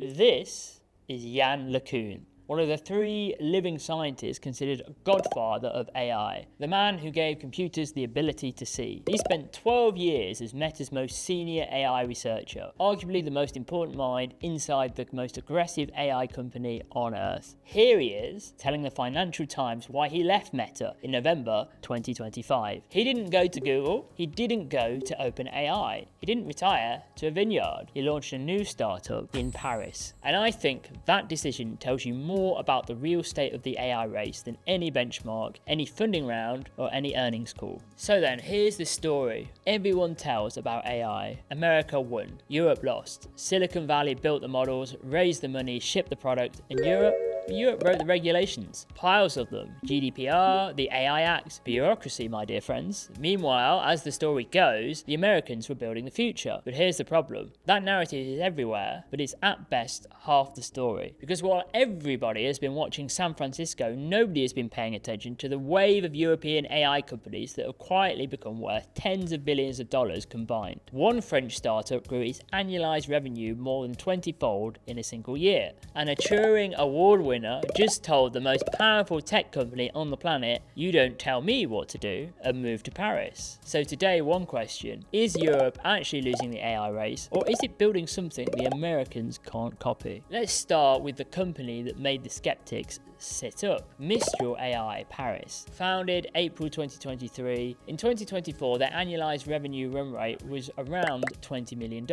This is Yann LeCun, one of the 3 living scientists considered a godfather of AI, the man who gave computers the ability to see. He spent 12 years as Meta's most senior AI researcher, arguably the most important mind inside the most aggressive AI company on Earth. Here he is, telling the Financial Times why he left Meta in November 2025. He didn't go to Google, he didn't go to OpenAI, he didn't retire to a vineyard. He launched a new startup in Paris. And I think that decision tells you more about the real state of the AI race than any benchmark, any funding round, or any earnings call. So then, here's the story. Everyone tells about AI. America won, Europe lost. Silicon Valley built the models, raised the money, shipped the product, and Europe wrote the regulations. Piles of them. GDPR, the AI Act, bureaucracy, my dear friends. Meanwhile, as the story goes, the Americans were building the future. But here's the problem. That narrative is everywhere, but it's at best half the story. Because while everybody has been watching San Francisco, nobody has been paying attention to the wave of European AI companies that have quietly become worth tens of billions of dollars combined. One French startup grew its annualized revenue more than 20-fold in a single year. And a Turing Award winner just told the most powerful tech company on the planet, "You don't tell me what to do," and moved to Paris. So today, one question: is Europe actually losing the AI race, or is it building something the Americans can't copy? Let's start with the company that made the skeptics sit up. Mistral AI Paris. Founded April 2023. In 2024, their annualized revenue run rate was around $20 million.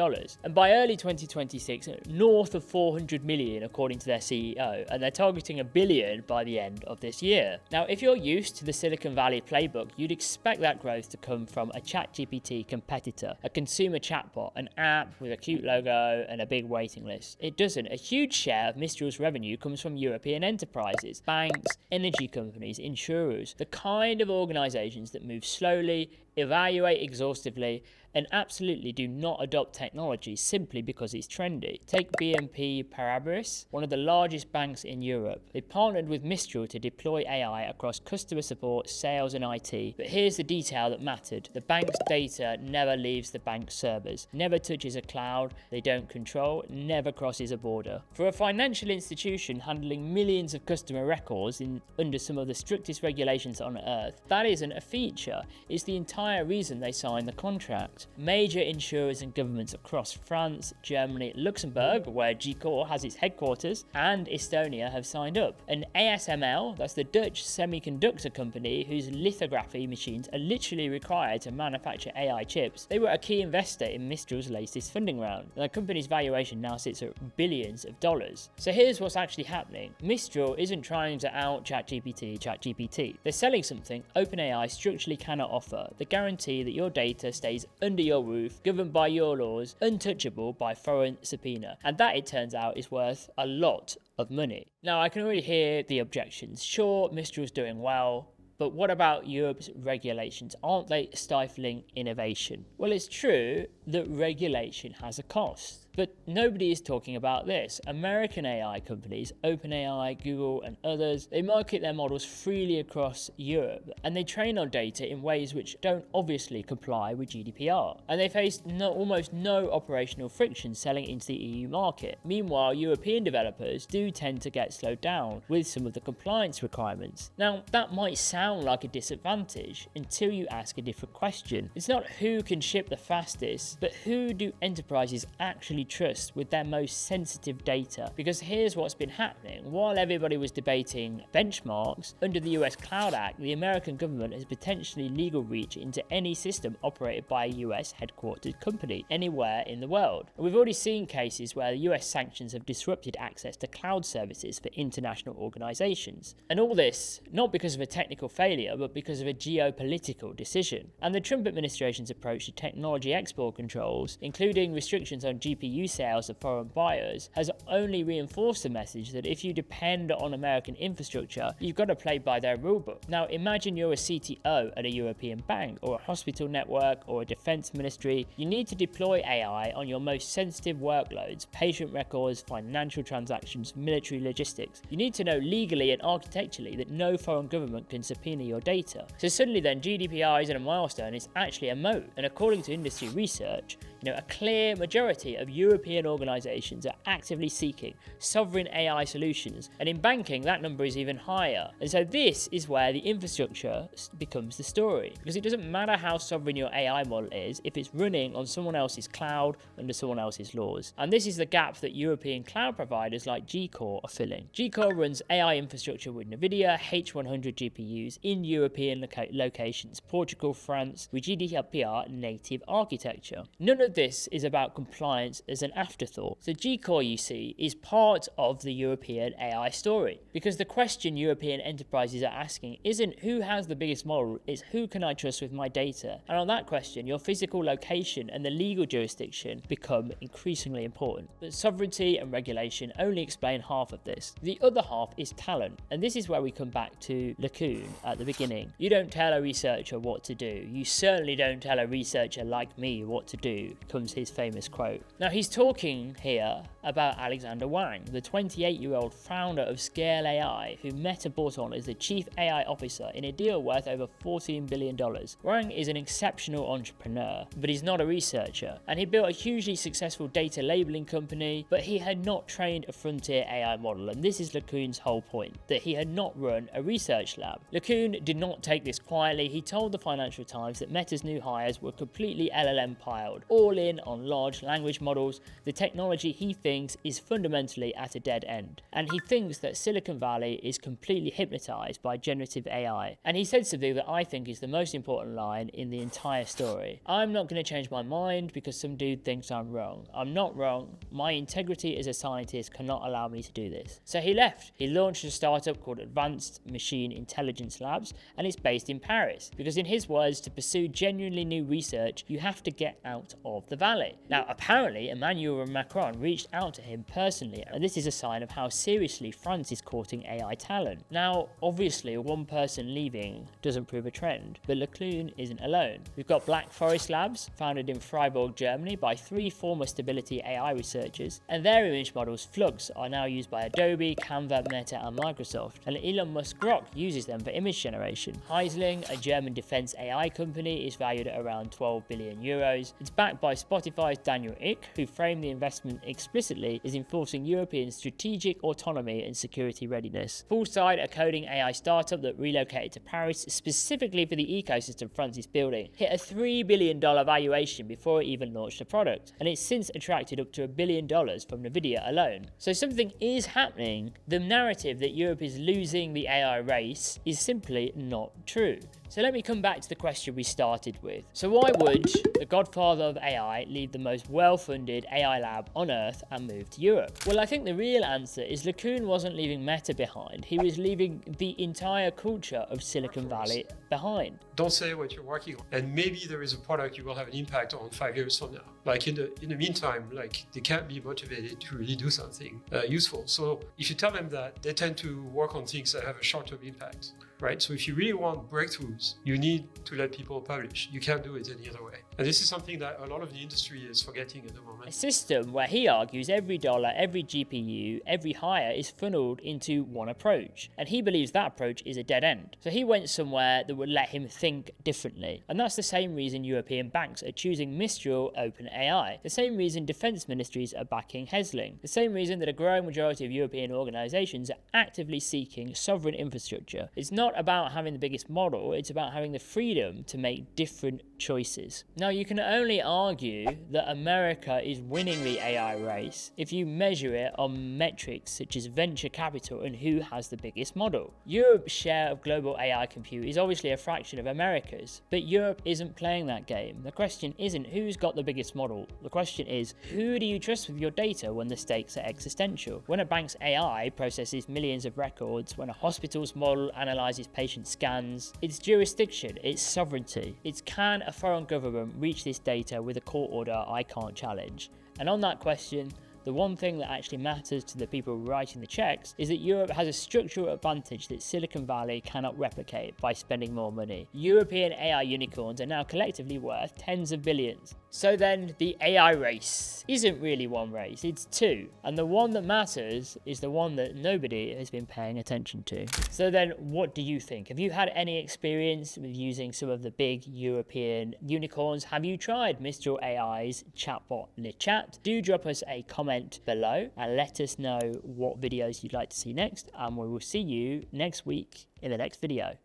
And by early 2026, north of 400 million, according to their CEO. And they're targeting $1 billion by the end of this year. Now, if you're used to the Silicon Valley playbook, you'd expect that growth to come from a ChatGPT competitor, a consumer chatbot, an app with a cute logo and a big waiting list. It doesn't. A huge share of Mistral's revenue comes from European enterprises, banks, energy companies, insurers, the kind of organizations that move slowly, evaluate exhaustively, and absolutely do not adopt technology simply because it's trendy. Take BNP Paribas, one of the largest banks in Europe. They partnered with Mistral to deploy AI across customer support, sales, and IT. But here's the detail that mattered. The bank's data never leaves the bank's servers, never touches a cloud they don't control, never crosses a border. For a financial institution handling millions of customer records under some of the strictest regulations on Earth, that isn't a feature. It's the entire reason they signed the contract. Major insurers and governments across France, Germany, Luxembourg, where G-Core has its headquarters, and Estonia have signed up. And ASML, that's the Dutch semiconductor company whose lithography machines are literally required to manufacture AI chips, they were a key investor in Mistral's latest funding round. And the company's valuation now sits at billions of dollars. So here's what's actually happening. Mistral isn't trying to out ChatGPT. They're selling something OpenAI structurally cannot offer: the guarantee that your data stays under your roof, governed by your laws, untouchable by foreign subpoena. And that, it turns out, is worth a lot of money. Now, I can already hear the objections. Sure, Mistral's doing well, but what about Europe's regulations? Aren't they stifling innovation? Well, it's true that regulation has a cost. But nobody is talking about this. American AI companies, OpenAI, Google, and others, they market their models freely across Europe, and they train on data in ways which don't obviously comply with GDPR. And they face almost no operational friction selling into the EU market. Meanwhile, European developers do tend to get slowed down with some of the compliance requirements. Now, that might sound like a disadvantage until you ask a different question. It's not who can ship the fastest, but who do enterprises actually trust with their most sensitive data. Because here's what's been happening. While everybody was debating benchmarks, under the US Cloud Act, the American government has potentially legal reach into any system operated by a US headquartered company anywhere in the world. And we've already seen cases where the US sanctions have disrupted access to cloud services for international organizations. And all this, not because of a technical failure, but because of a geopolitical decision. And the Trump administration's approach to technology export controls, including restrictions on GPU sales of foreign buyers, has only reinforced the message that if you depend on American infrastructure, you've got to play by their rulebook. Now, imagine you're a CTO at a European bank, or a hospital network, or a defense ministry. You need to deploy AI on your most sensitive workloads: patient records, financial transactions, military logistics. You need to know legally and architecturally that no foreign government can subpoena your data. So suddenly then, GDPR isn't a milestone, it's actually a moat. And according to industry research, a clear majority of European organisations are actively seeking sovereign AI solutions, and in banking that number is even higher. And so this is where the infrastructure becomes the story, because it doesn't matter how sovereign your AI model is if it's running on someone else's cloud under someone else's laws. And this is the gap that European cloud providers like G-Core are filling. G-Core runs AI infrastructure with NVIDIA H100 GPUs in European locations, Portugal, France, with GDPR native architecture. None of this is about compliance as an afterthought. So G-Core, you see, is part of the European AI story, because the question European enterprises are asking isn't who has the biggest model, it's who can I trust with my data. And on that question, your physical location and the legal jurisdiction become increasingly important. But sovereignty and regulation only explain half of this. The other half is talent, and this is where we come back to LeCun at the beginning. You don't tell a researcher what to do. You certainly don't tell a researcher like me what to do, comes his famous quote. Now he's talking here about Alexander Wang, the 28-year-old founder of Scale AI, who Meta brought on as the chief AI officer in a deal worth over $14 billion. Wang is an exceptional entrepreneur, but he's not a researcher, and he built a hugely successful data labeling company, but he had not trained a frontier AI model, and this is LeCun's whole point, that he had not run a research lab. LeCun did not take this quietly. He told the Financial Times that Meta's new hires were completely LLM-piled, all in on large language models, the technology he thinks is fundamentally at a dead end. And he thinks that Silicon Valley is completely hypnotized by generative AI. And he said something that I think is the most important line in the entire story. I'm not going to change my mind because some dude thinks I'm wrong. I'm not wrong. My integrity as a scientist cannot allow me to do this. So he left. He launched a startup called Advanced Machine Intelligence Labs, and it's based in Paris. Because in his words, to pursue genuinely new research, you have to get out of the valley. Now, apparently, Emmanuel Macron reached out to him personally, and this is a sign of how seriously France is courting AI talent. Now, obviously, one person leaving doesn't prove a trend, but LeCun isn't alone. We've got Black Forest Labs, founded in Freiburg, Germany, by 3 former Stability AI researchers, and their image models, Flux, are now used by Adobe, Canva, Meta, and Microsoft, and Elon Musk Grok uses them for image generation. Helsing, a German defense AI company, is valued at around 12 billion euros. It's backed by Spotify's Daniel Ek, who framed the investment explicitly as enforcing European strategic autonomy and security readiness. Poolside, a coding AI startup that relocated to Paris specifically for the ecosystem France is building, hit a $3 billion valuation before it even launched a product, and it's since attracted up to $1 billion from NVIDIA alone. So something is happening. The narrative that Europe is losing the AI race is simply not true. So let me come back to the question we started with. So why would the godfather of AI leave the most well-funded AI lab on Earth and move to Europe? Well, I think the real answer is LeCun wasn't leaving Meta behind. He was leaving the entire culture of Silicon Valley behind. Don't say what you're working on, and maybe there is a product you will have an impact on 5 years from now. Like in the meantime, like they can't be motivated to really do something useful. So if you tell them that, they tend to work on things that have a short-term impact. Right? So if you really want breakthroughs, you need to let people publish. You can't do it any other way. And this is something that a lot of the industry is forgetting at the moment. A system where he argues every dollar, every GPU, every hire is funneled into one approach. And he believes that approach is a dead end. So he went somewhere that would let him think differently. And that's the same reason European banks are choosing Mistral AI. The same reason defense ministries are backing Helsing. The same reason that a growing majority of European organizations are actively seeking sovereign infrastructure. It's not about having the biggest model, it's about having the freedom to make different choices. Now, you can only argue that America is winning the AI race if you measure it on metrics such as venture capital and who has the biggest model. Europe's share of global AI compute is obviously a fraction of America's, but Europe isn't playing that game. The question isn't who's got the biggest model. The question is, who do you trust with your data when the stakes are existential? When a bank's AI processes millions of records, when a hospital's model analyzes patient scans, it's jurisdiction, it's sovereignty. It's can a foreign government reach this data with a court order I can't challenge? And on that question, the one thing that actually matters to the people writing the checks is that Europe has a structural advantage that Silicon Valley cannot replicate by spending more money. European AI unicorns are now collectively worth tens of billions. So then the AI race isn't really one race, it's two. And the one that matters is the one that nobody has been paying attention to. So then what do you think? Have you had any experience with using some of the big European unicorns? Have you tried Mistral AI's chatbot LeChat? Do drop us a comment below and let us know what videos you'd like to see next, and we will see you next week in the next video.